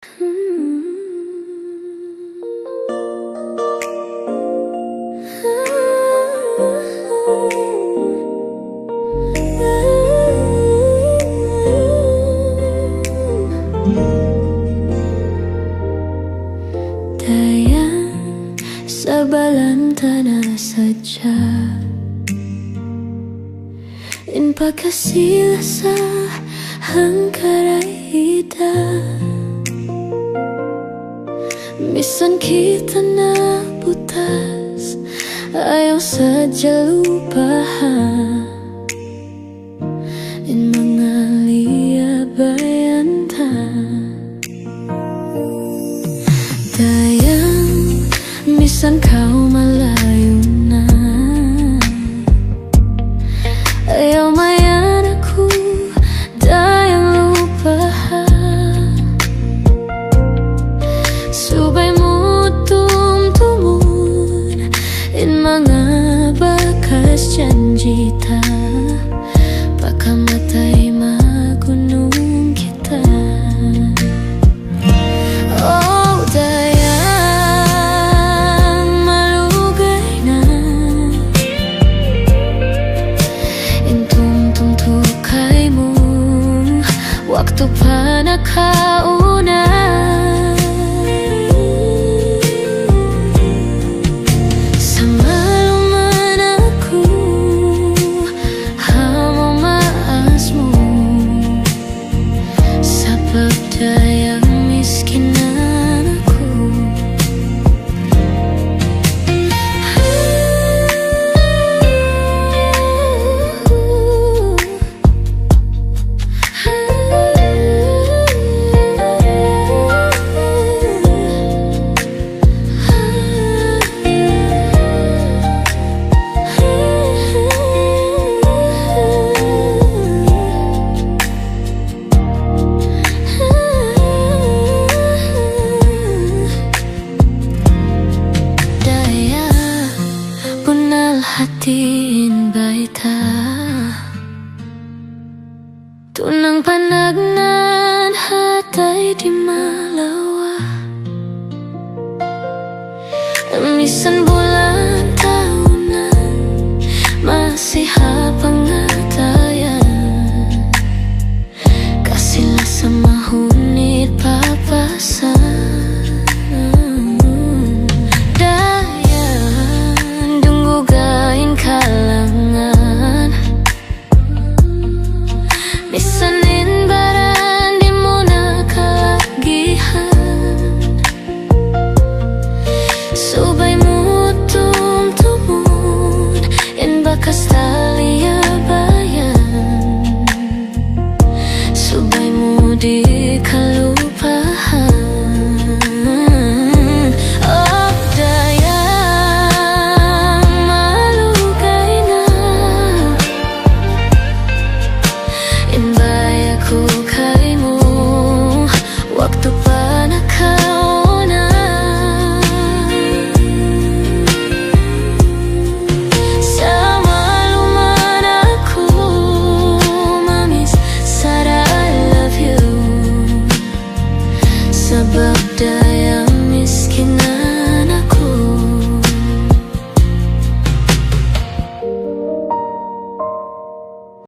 Dayang sebalan tanah saja, in pagkasila sa hangkaraida. Misan kita na butas, ayaw sadya lupahan. In mga liyabayantan, dayang misan kau malayo na, ayaw mayan ako, dayang lupahan. Subay mo tumtumun, in mga bakas janjita, pagkamatay magunong kita. Oh, dayang malugay na, in tumtumtukay mo, waktu pa nakauna. Dayang miskinan aku, hatiin baita, tunang panagnan hatay di malawa. Misan bulan tahunan, masih hapangatayan, kasihlah sama hunit papasan. Misanin baran di muna kalagihan, subay mo tumtumun, in bakas taliya bayan, subay mo di